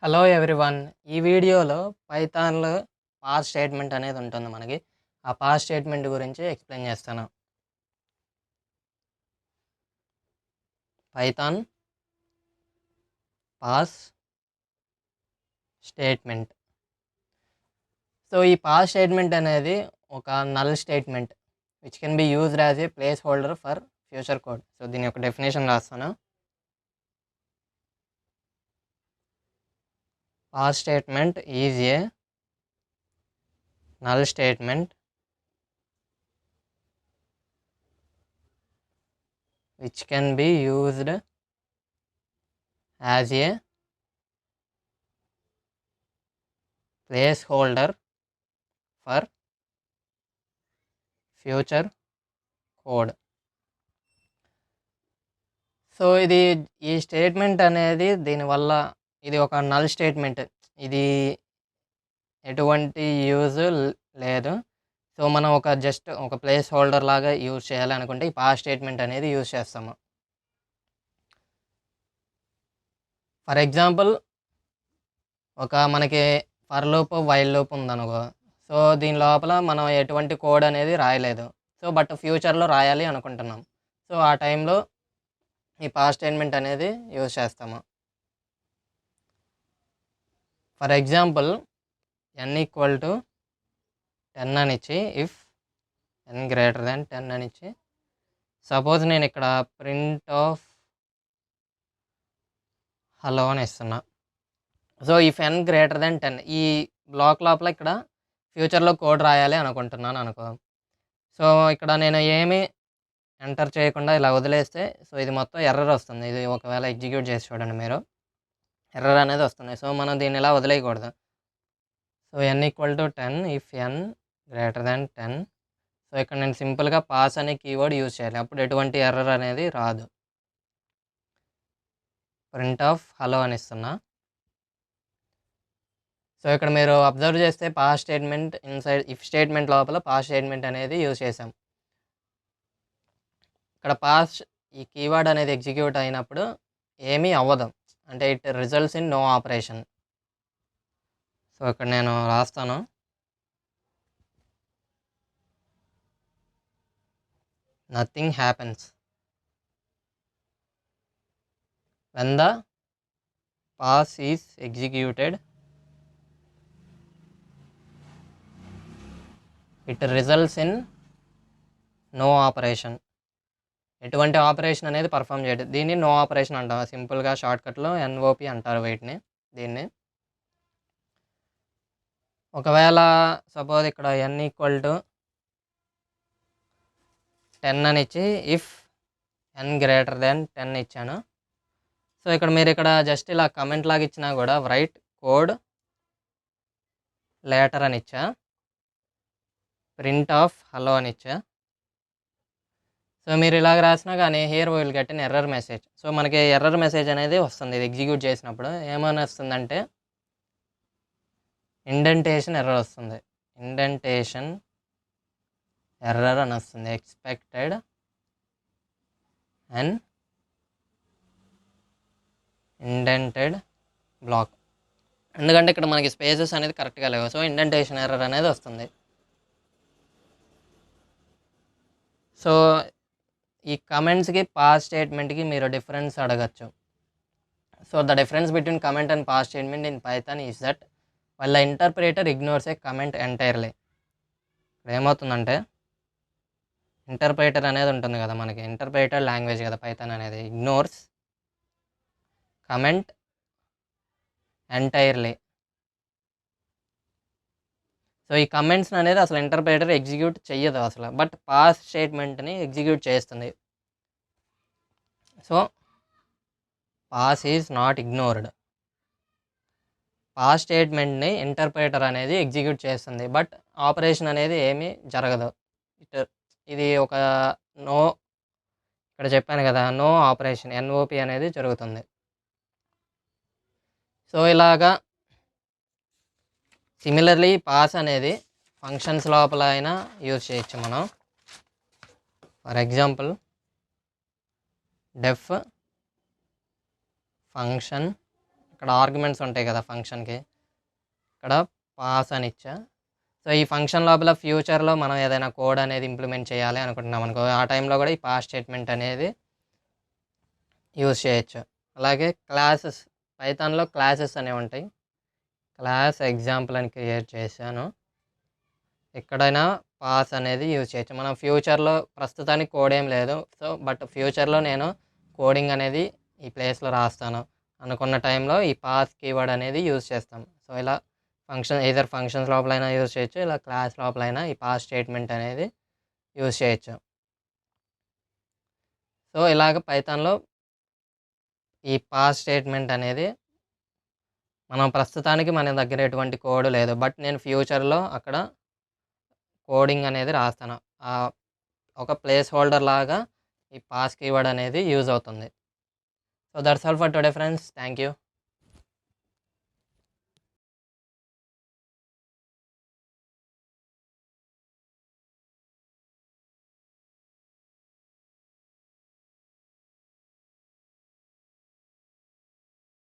Hello everyone. ఈ వీడియోలో పైథాన్‌లో pass statement అనేది ఉంటుంది మనకి. ఆ పాస్ స్టేట్మెంట్ గురించి ఎక్స్‌ప్లెయిన్ చేస్తాను. Python pass statement. సో, ఈ పాస్ స్టేట్మెంట్ అనేది ఒక null statement which can be used as a place holder for future code. So, దీని యొక్క డెఫినేషన్ రాస్తాను. Pass statement is a null statement which can be used as a placeholder for future code. So, ఈ statement అనేది దీనివల్ల ఇది ఒక null statement. ఇది ఎటువంటి యూజ్ లేదు. సో, మనం జస్ట్ ఒక ప్లేస్ హోల్డర్ లాగా యూజ్ చేయాలి అనుకుంటే ఈ పాస్ స్టేట్మెంట్ అనేది యూజ్ చేస్తాము. ఫర్ ఎగ్జాంపుల్ మనకి ఫర్ లూప్, వైల్ లూప్ ఉందనుకో. సో, దీని లోపల మనం ఎటువంటి కోడ్ అనేది రాయలేదు. సో, బట్ ఫ్యూచర్‌లో రాయాలి అనుకుంటున్నాం. సో, ఆ టైంలో ఈ పాస్ స్టేట్మెంట్ అనేది యూజ్ చేస్తాము. For example n equal to 10 అని ఇచ్చి ఇఫ్ n గ్రేటర్ దాన్ 10 అని ఇచ్చి సపోజ్ నేను ఇక్కడ ప్రింట్ ఆఫ్ హలో అని ఇస్తున్నా. So, if n greater than 10 ఈ బ్లాక్ లోపల ఇక్కడ ఫ్యూచర్‌లో కోడ్ రాయాలి అనుకుంటున్నాను అనుకో. సో, ఇక్కడ నేను ఏమి ఎంటర్ చేయకుండా ఇలా వదిలేస్తే సో, ఇది మొత్తం ఎర్రర్ వస్తుంది. ఇది ఒకవేళ ఎగ్జిక్యూట్ చేసి చూడండి మీరు. ఎర్రర్ అనేది వస్తుంది. సో, మనం దీన్ని ఇలా వదిలేయకూడదు. So, n equal to 10 if n greater than 10. So, ఇక్కడ నేను సింపుల్‌గా పాస్ అనే కీవర్డ్ యూజ్ చేయాలి. అప్పుడు ఎటువంటి ఎర్రర్ అనేది రాదు. ప్రింట్ ఆఫ్ హలో అని ఇస్తున్నా. సో, ఇక్కడ మీరు అబ్జర్వ్ చేస్తే pass statement inside if statement లోపల పాస్ స్టేట్మెంట్ అనేది యూజ్ చేసాం. ఇక్కడ పాస్ ఈ కీవర్డ్ అనేది ఎగ్జిక్యూట్ అయినప్పుడు ఏమీ అవ్వదు. అంటే it results in no operation. So, ఇక్కడ నేను రాస్తాను. Nothing happens when the pass is executed. It results in no operation. ఎటువంటి ఆపరేషన్ అనేది పర్ఫామ్ చేయదు. దీన్ని నో ఆపరేషన్ అంటాం. సింపుల్గా షార్ట్కట్లో NOP అంటారు దీన్ని. ఒకవేళ సపోజ్ ఇక్కడ n ఈక్వల్ టు 10 అని ఇచ్చి ఇఫ్ n గ్రేటర్ దాన్ 10 ఇచ్చాను. సో, ఇక్కడ జస్ట్ ఇలా కమెంట్ లాగా ఇచ్చినా కూడా రైట్ కోడ్ లేటర్ అని ఇచ్చా. ప్రింట్ ఆఫ్ హలో అని ఇచ్చా. సో, మీరు ఇలాగ రాసినా కానీ here will get an error message. So, మనకి ఎర్రర్ మెసేజ్ అనేది వస్తుంది ఇది ఎగ్జిక్యూట్ చేసినప్పుడు. ఏమని వస్తుందంటే ఇండెంటేషన్ ఎర్రర్ వస్తుంది. ఇండెంటేషన్ ఎర్రర్ అని వస్తుంది. Expected and indented block. ఎందుకంటే ఇక్కడ మనకి స్పేసెస్ అనేది కరెక్ట్గా లేవు. సో, ఇండెంటేషన్ ఎర్రర్ అనేది వస్తుంది. సో, ఈ కమెంట్స్కి పాస్ స్టేట్మెంట్కి మీరు డిఫరెన్స్ అడగచ్చు. So, the difference between comment and pass statement in Python is that while the interpreter ignores a comment entirely. ఇప్పుడు ఏమవుతుందంటే ఇంటర్ప్రిటర్ అనేది ఉంటుంది కదా మనకి. ఇంటర్ప్రిటర్ లాంగ్వేజ్ కదా పైథాన్ అనేది. Ignores comment entirely. సో, ఈ కమెంట్స్ అనేది అసలు ఇంటర్ప్రిటర్ ఎగ్జిక్యూట్ చెయ్యదు అసలు. బట్ పాస్ స్టేట్మెంట్ని ఎగ్జిక్యూట్ చేస్తుంది. So, pass is not ignored. Pass స్టేట్మెంట్ని ఇంటర్ప్రిటర్ అనేది ఎగ్జిక్యూట్ చేస్తుంది. బట్ ఆపరేషన్ అనేది ఏమీ జరగదు. ఇది నో, ఇక్కడ చెప్పాను కదా నో ఆపరేషన్ NOP అనేది జరుగుతుంది. సో, ఇలాగా సిమిలర్లీ పాస్ అనేది ఫంక్షన్స్ లోపల అయినా యూజ్ చేయొచ్చు మనం. ఫర్ ఎగ్జాంపుల్ డెఫ్ ఫంక్షన్ అక్కడ ఆర్గ్యుమెంట్స్ ఉంటాయి కదా ఫంక్షన్‌కి. ఇక్కడ పాస్ అని ఇచ్చా. సో, ఈ ఫంక్షన్ లోపల ఫ్యూచర్‌లో మనం ఏదైనా కోడ్ అనేది ఇంప్లిమెంట్ చేయాలి అనుకుంటున్నాం అనుకో, ఆ టైంలో కూడా ఈ పాస్ స్టేట్మెంట్ అనేది యూజ్ చేయొచ్చు. అలాగే క్లాసెస్, పైథాన్‌లో క్లాసెస్ అనేవి ఉంటాయి. క్లాస్ ఎగ్జాంపుల్ అని క్రియేట్ చేశాను. ఎక్కడైనా పాస్ అనేది యూజ్ చేయొచ్చు. మనం ఫ్యూచర్‌లో ప్రస్తుతానికి కోడ్ ఏం లేదు. సో, బట్ ఫ్యూచర్‌లో నేను కోడింగ్ అనేది ఈ ప్లేస్‌లో రాస్తాను అనుకున్న టైంలో ఈ పాస్ కీవర్డ్ అనేది యూజ్ చేస్తాం. సో, ఇలా ఫంక్షన్స్ లోపలైనా యూజ్ చేయొచ్చు. ఇలా క్లాస్ లోపలైనా ఈ పాస్ స్టేట్మెంట్ అనేది యూజ్ చేయొచ్చు. సో, ఇలాగ పైథాన్‌లో ఈ పాస్ స్టేట్మెంట్ అనేది మనం ప్రస్తుతానికి మన దగ్గర ఎటువంటి కోడ్ లేదు. బట్ నేను ఫ్యూచర్‌లో అక్కడ కోడింగ్ అనేది రాస్తాను. ఒక ప్లేస్ హోల్డర్ లాగా ఈ పాస్ కీవర్డ్ అనేది యూజ్ అవుతుంది. So, that's all for today friends. Thank you.